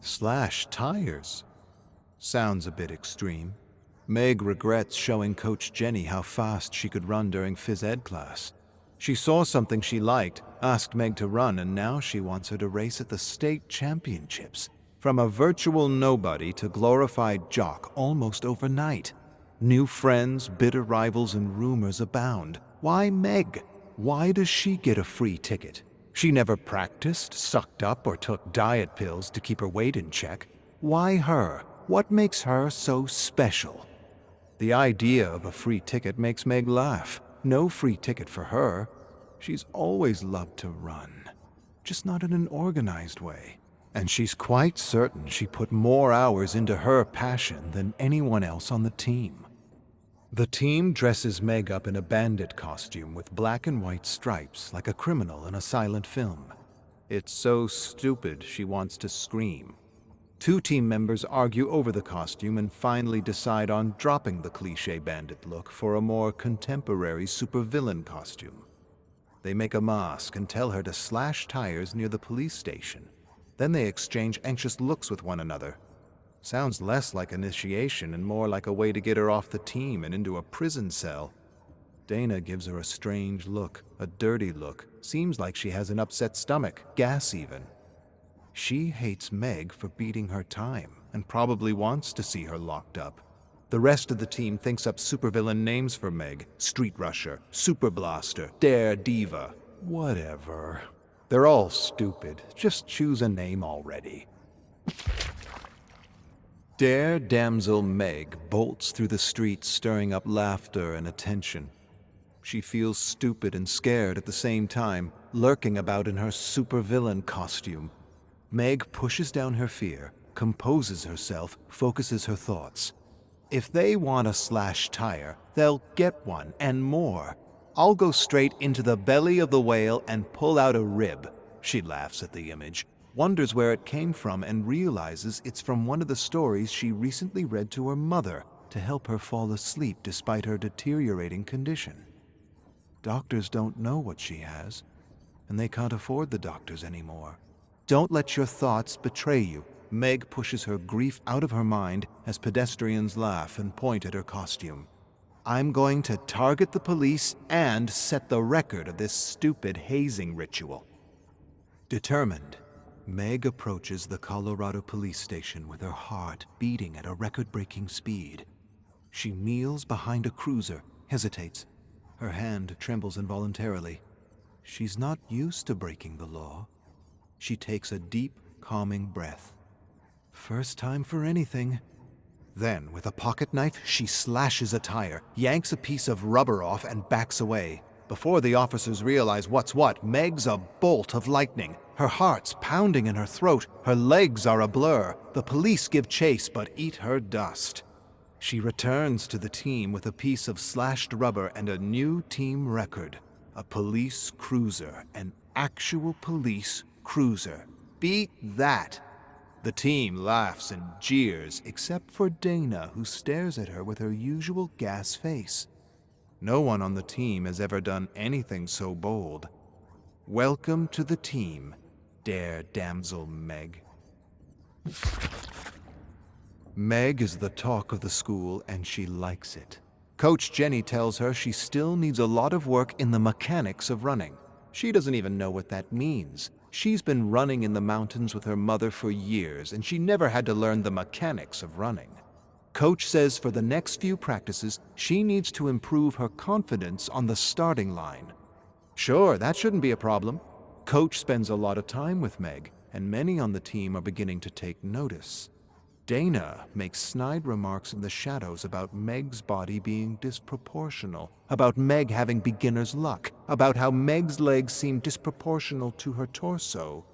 Slash tires? Sounds a bit extreme. Meg regrets showing Coach Jenny how fast she could run during phys ed class. She saw something she liked, asked Meg to run, and now she wants her to race at the state championships. From a virtual nobody to glorified jock almost overnight. New friends, bitter rivals, and rumors abound. Why Meg? Why does she get a free ticket? She never practiced, sucked up, or took diet pills to keep her weight in check. Why her? What makes her so special? The idea of a free ticket makes Meg laugh. No free ticket for her. She's always loved to run, just not in an organized way. And she's quite certain she put more hours into her passion than anyone else on the team. The team dresses Meg up in a bandit costume with black and white stripes like a criminal in a silent film. It's so stupid she wants to scream. Two team members argue over the costume and finally decide on dropping the cliché bandit look for a more contemporary supervillain costume. They make a mask and tell her to slash tires near the police station. Then they exchange anxious looks with one another. Sounds less like initiation and more like a way to get her off the team and into a prison cell. Dana gives her a strange look, a dirty look. Seems like she has an upset stomach, gas even. She hates Meg for beating her time and probably wants to see her locked up. The rest of the team thinks up supervillain names for Meg: Street Rusher, Super Blaster, Dare Diva, whatever. They're all stupid. Just choose a name already. Dare Damsel Meg bolts through the streets, stirring up laughter and attention. She feels stupid and scared at the same time, lurking about in her supervillain costume. Meg pushes down her fear, composes herself, focuses her thoughts. If they want a slash tire, they'll get one and more. I'll go straight into the belly of the whale and pull out a rib. She laughs at the image, wonders where it came from, and realizes it's from one of the stories she recently read to her mother to help her fall asleep despite her deteriorating condition. Doctors don't know what she has, and they can't afford the doctors anymore. Don't let your thoughts betray you. Meg pushes her grief out of her mind as pedestrians laugh and point at her costume. I'm going to target the police and set the record of this stupid hazing ritual. Determined, Meg approaches the Colorado police station with her heart beating at a record-breaking speed. She kneels behind a cruiser, hesitates. Her hand trembles involuntarily. She's not used to breaking the law. She takes a deep, calming breath. First time for anything. Then, with a pocket knife, she slashes a tire, yanks a piece of rubber off, and backs away. Before the officers realize what's what, Meg's a bolt of lightning. Her heart's pounding in her throat. Her legs are a blur. The police give chase but eat her dust. She returns to the team with a piece of slashed rubber and a new team record. A police cruiser. An actual police cruiser. Beat that! The team laughs and jeers, except for Dana, who stares at her with her usual gas face. No one on the team has ever done anything so bold. Welcome to the team, Dare Damsel Meg. Meg is the talk of the school, and she likes it. Coach Jenny tells her she still needs a lot of work in the mechanics of running. She doesn't even know what that means. She's been running in the mountains with her mother for years, and she never had to learn the mechanics of running. Coach says for the next few practices, she needs to improve her confidence on the starting line. Sure, that shouldn't be a problem. Coach spends a lot of time with Meg, and many on the team are beginning to take notice. Dana makes snide remarks in the shadows about Meg's body being disproportional, about Meg having beginner's luck, about how Meg's legs seem disproportional to her torso.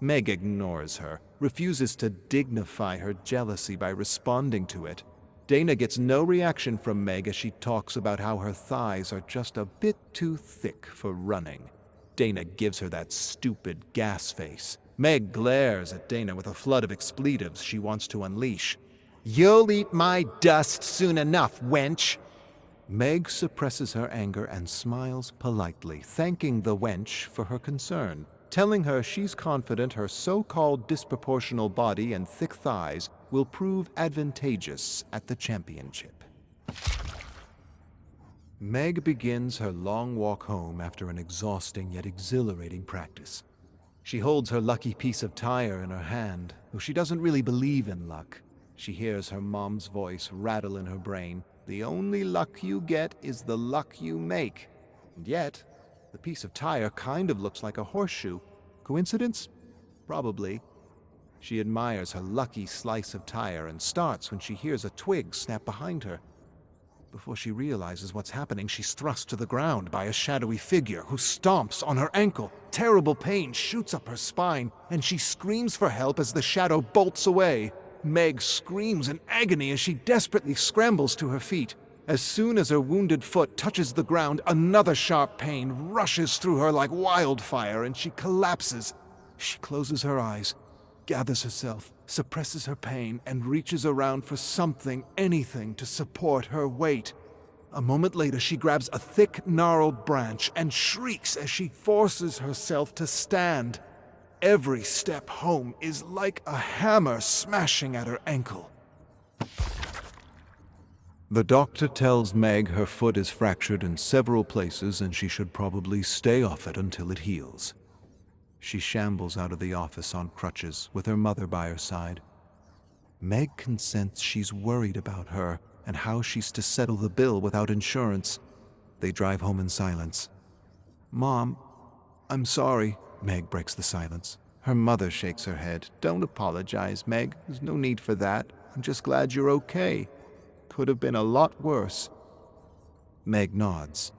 Meg ignores her, refuses to dignify her jealousy by responding to it. Dana gets no reaction from Meg as she talks about how her thighs are just a bit too thick for running. Dana gives her that stupid gas face. Meg glares at Dana with a flood of expletives she wants to unleash. "You'll eat my dust soon enough, wench!" Meg suppresses her anger and smiles politely, thanking the wench for her concern. telling her she's confident her so-called disproportional body and thick thighs will prove advantageous at the championship. Meg begins her long walk home after an exhausting yet exhilarating practice. She holds her lucky piece of tire in her hand, though she doesn't really believe in luck. She hears her mom's voice rattle in her brain. The only luck you get is the luck you make. And yet, the piece of tire kind of looks like a horseshoe. Coincidence? Probably. She admires her lucky slice of tire and starts when she hears a twig snap behind her. Before she realizes what's happening, she's thrust to the ground by a shadowy figure who stomps on her ankle. Terrible pain shoots up her spine, and she screams for help as the shadow bolts away. Meg screams in agony as she desperately scrambles to her feet. As soon as her wounded foot touches the ground, another sharp pain rushes through her like wildfire, and she collapses. She closes her eyes, gathers herself, suppresses her pain, and reaches around for something, anything, to support her weight. A moment later, she grabs a thick, gnarled branch and shrieks as she forces herself to stand. Every step home is like a hammer smashing at her ankle. The doctor tells Meg her foot is fractured in several places and she should probably stay off it until it heals. She shambles out of the office on crutches with her mother by her side. Meg can sense she's worried about her and how she's to settle the bill without insurance. They drive home in silence. "Mom, I'm sorry." Meg breaks the silence. Her mother shakes her head. "Don't apologize, Meg. There's no need for that. I'm just glad you're okay. Could have been a lot worse." Meg nods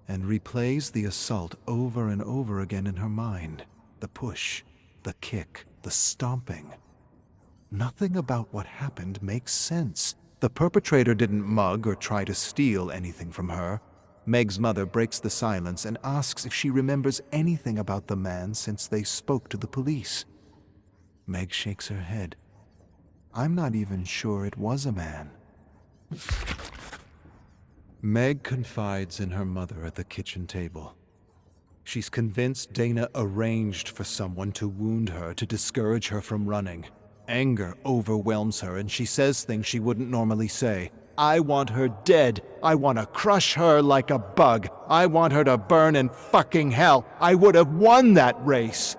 and replays the assault over and over again in her mind. The push, the kick, the stomping. Nothing about what happened makes sense. The perpetrator didn't mug or try to steal anything from her. Meg's mother breaks the silence and asks if she remembers anything about the man since they spoke to the police. Meg shakes her head. "I'm not even sure it was a man." Meg confides in her mother at the kitchen table. She's convinced Dana arranged for someone to wound her to discourage her from running. Anger overwhelms her and she says things she wouldn't normally say. "I want her dead. I want to crush her like a bug. I want her to burn in fucking hell. I would have won that race."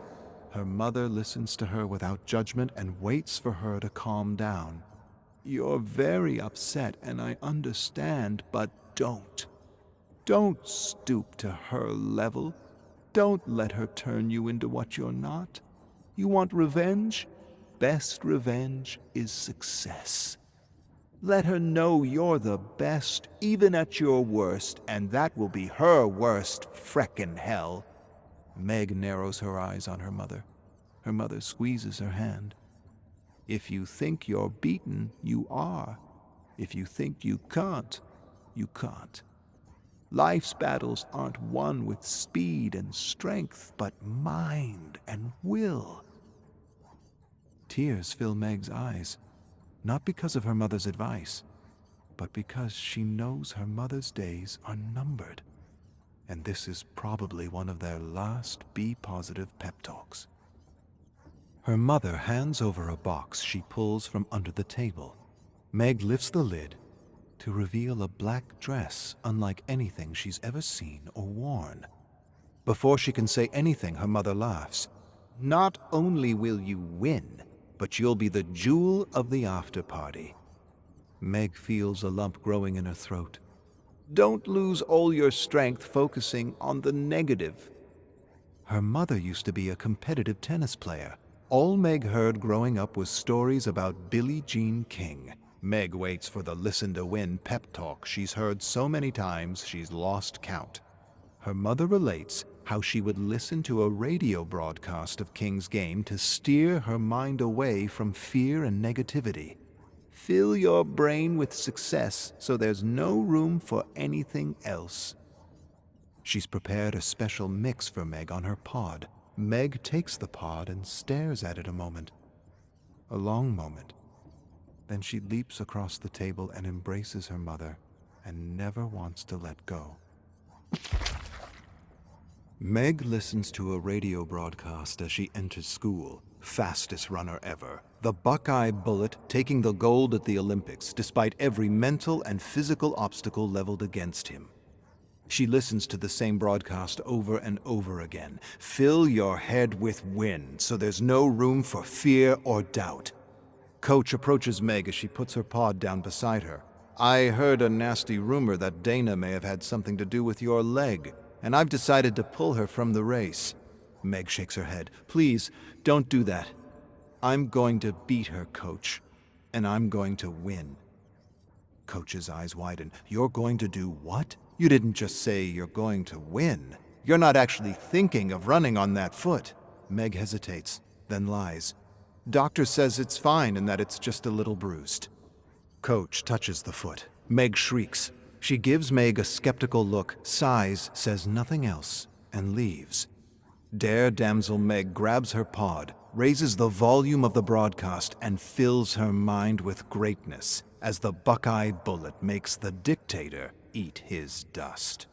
Her mother listens to her without judgment and waits for her to calm down. "You're very upset and I understand, but don't. Don't stoop to her level. Don't let her turn you into what you're not. You want revenge? Best revenge is success. Let her know you're the best, even at your worst, and that will be her worst freckin' hell." Meg narrows her eyes on her mother. Her mother squeezes her hand. "If you think you're beaten, you are. If you think you can't, you can't. Life's battles aren't won with speed and strength, but mind and will." Tears fill Meg's eyes, not because of her mother's advice, but because she knows her mother's days are numbered, and this is probably one of their last be-positive pep talks. Her mother hands over a box she pulls from under the table. Meg lifts the lid to reveal a black dress unlike anything she's ever seen or worn. Before she can say anything, her mother laughs. "Not only will you win, but you'll be the jewel of the after-party." Meg feels a lump growing in her throat. "Don't lose all your strength focusing on the negative." Her mother used to be a competitive tennis player. All Meg heard growing up was stories about Billie Jean King. Meg waits for the listen-to-win pep talk she's heard so many times she's lost count. Her mother relates how she would listen to a radio broadcast of King's game to steer her mind away from fear and negativity. Fill your brain with success so there's no room for anything else. She's prepared a special mix for Meg on her pod. Meg takes the pod and stares at it a moment. A long moment. Then she leaps across the table and embraces her mother and never wants to let go. Meg listens to a radio broadcast as she enters school. Fastest runner ever. The Buckeye Bullet taking the gold at the Olympics despite every mental and physical obstacle leveled against him. She listens to the same broadcast over and over again. Fill your head with wind so there's no room for fear or doubt. Coach approaches Meg as she puts her pod down beside her. I heard a nasty rumor that Dana may have had something to do with your leg, and I've decided to pull her from the race. Meg shakes her head. Please, don't do that. I'm going to beat her, Coach, and I'm going to win. Coach's eyes widen. You're going to do what? You didn't just say you're going to win. You're not actually thinking of running on that foot. Meg hesitates, then lies. Doctor says it's fine and that it's just a little bruised. Coach touches the foot. Meg shrieks. She gives Meg a skeptical look, sighs, says nothing else, and leaves. Dare Damsel Meg grabs her pod, raises the volume of the broadcast, and fills her mind with greatness as the Buckeye Bullet makes the dictator eat his dust.